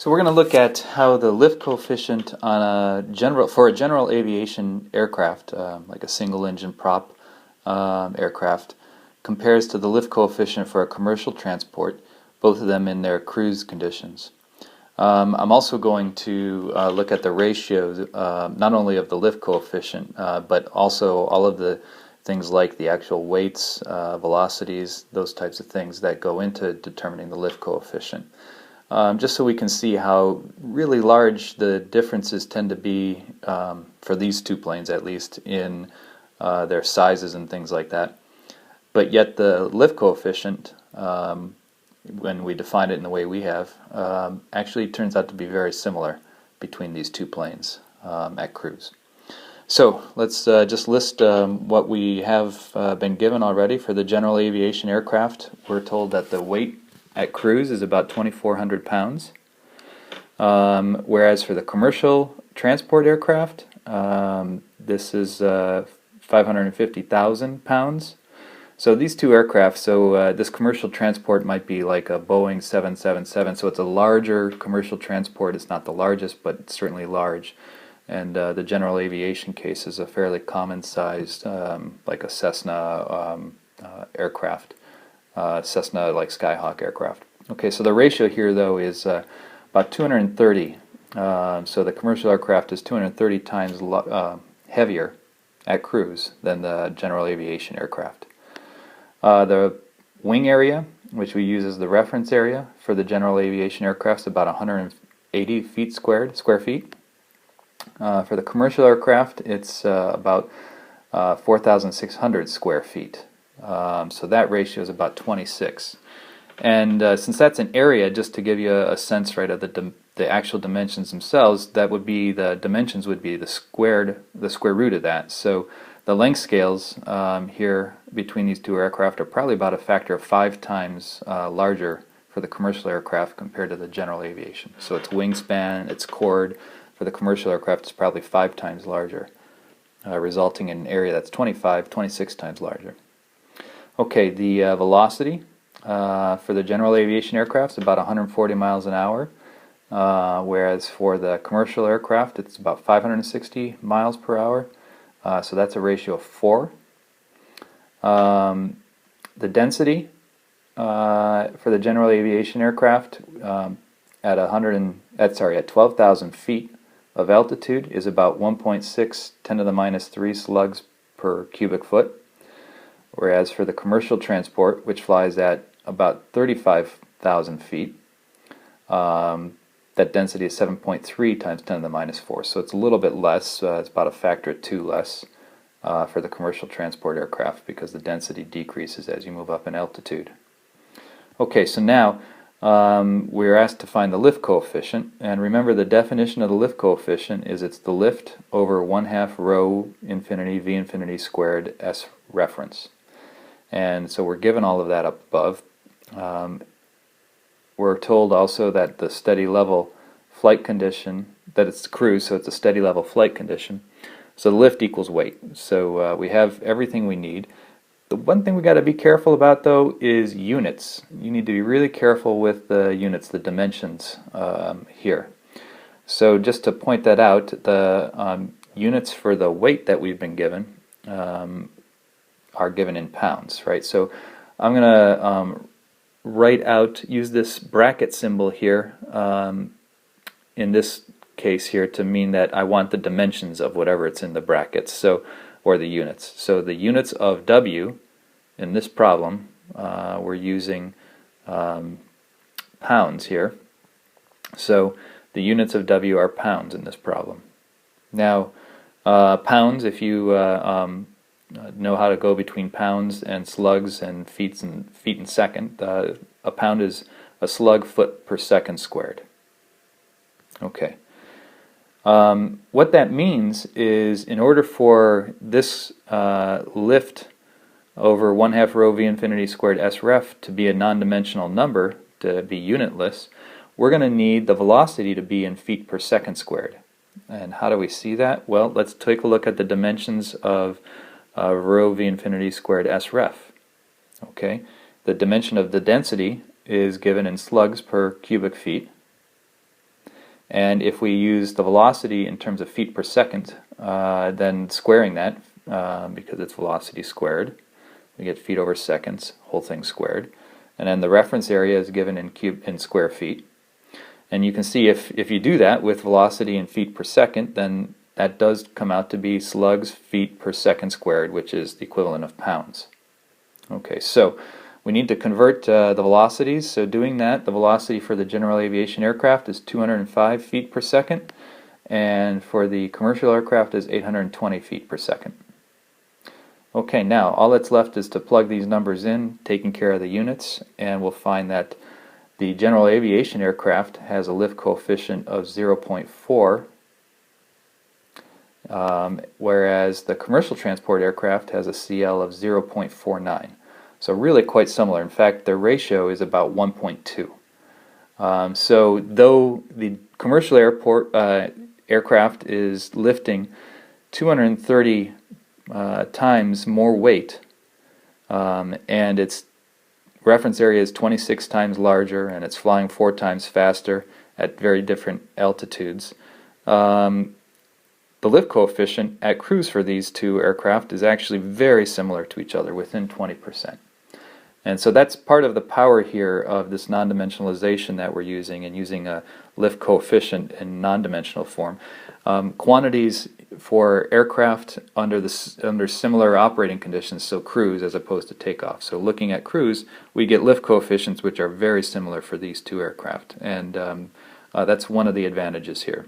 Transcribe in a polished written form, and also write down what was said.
So we're going to look at how the lift coefficient on for a general aviation aircraft, like a single-engine prop aircraft, compares to the lift coefficient for a commercial transport, both of them in their cruise conditions. I'm also going to look at the ratios, not only of the lift coefficient, but also all of the things like the actual weights, velocities, those types of things that go into determining the lift coefficient. Just so we can see how really large the differences tend to be for these two planes, at least in their sizes and things like that. But yet the lift coefficient, when we define it in the way we have, actually turns out to be very similar between these two planes at cruise. So let's just list what we have been given already for the general aviation aircraft. We're told that the weight at cruise is about 2,400 pounds, whereas for the commercial transport aircraft, this is 550,000 pounds. So these two aircraft, this commercial transport might be like a Boeing 777, so it's a larger commercial transport. It's not the largest, but it's certainly large. And the general aviation case is a fairly common-sized, like a Cessna aircraft. Cessna like Skyhawk aircraft. Okay, so the ratio here though is about 230. So the commercial aircraft is 230 times heavier at cruise than the general aviation aircraft. The wing area, which we use as the reference area for the general aviation aircraft, is about 180 square feet. For the commercial aircraft, it's about 4,600 square feet. So that ratio is about 26. And since that's an area, just to give you a sense, right, of the actual dimensions themselves, that would be the dimensions would be the square root of that. So the length scales here between these two aircraft are probably about a factor of 5 times larger for the commercial aircraft compared to the general aviation. So its wingspan, its chord for the commercial aircraft is probably 5 times larger, resulting in an area that's 26 times larger. Okay, the velocity for the general aviation aircraft is about 140 miles an hour, whereas for the commercial aircraft it's about 560 miles per hour, so that's a ratio of 4. The density for the general aviation aircraft at 12,000 feet of altitude is about 1.6 10 to the minus 3 slugs per cubic foot. Whereas for the commercial transport, which flies at about 35,000 feet, that density is 7.3 times 10 to the minus 4. So it's a little bit less, it's about a factor of 2 less for the commercial transport aircraft because the density decreases as you move up in altitude. Okay, so now we're asked to find the lift coefficient, and remember the definition of the lift coefficient is it's the lift over 1/2 rho infinity v infinity squared s reference. And so we're given all of that up above. We're told also that the steady level flight condition, that it's cruise, so it's a steady level flight condition. So the lift equals weight. So we have everything we need. The one thing we got to be careful about though is units. You need to be really careful with the units, the dimensions here. So just to point that out, the units for the weight that we've been given are given in pounds, right? So I'm going to use this bracket symbol here in this case here to mean that I want the dimensions of whatever it's in the brackets, so or the units. So the units of W in this problem, we're using pounds here. So the units of W are pounds in this problem. Now, pounds, if you know how to go between pounds and slugs and feet and second, a pound is a slug foot per second squared. Okay. What that means is in order for this lift over 1/2 rho v infinity squared s ref to be a non-dimensional number, to be unitless, we're going to need the velocity to be in feet per second squared. And how do we see that? Well, let's take a look at the dimensions of rho v infinity squared s ref. Okay, the dimension of the density is given in slugs per cubic feet. And if we use the velocity in terms of feet per second, then squaring that, because it's velocity squared, we get feet over seconds, whole thing squared. And then the reference area is given in square feet. And you can see if you do that with velocity in feet per second, then that does come out to be slugs feet per second squared, which is the equivalent of pounds. Okay, so we need to convert the velocities. So doing that, the velocity for the general aviation aircraft is 205 feet per second, and for the commercial aircraft is 820 feet per second. Okay, now all that's left is to plug these numbers in, taking care of the units, and we'll find that the general aviation aircraft has a lift coefficient of 0.4, whereas the commercial transport aircraft has a CL of 0.49. So really quite similar. In fact, their ratio is about 1.2. So though the commercial aircraft is lifting 230 times more weight, and its reference area is 26 times larger, and it's flying 4 times faster at very different altitudes, the lift coefficient at cruise for these two aircraft is actually very similar to each other, within 20%. And so that's part of the power here of this non-dimensionalization that we're using, and using a lift coefficient in non-dimensional form. Quantities for aircraft under similar operating conditions, so cruise as opposed to takeoff. So looking at cruise, we get lift coefficients which are very similar for these two aircraft, and that's one of the advantages here.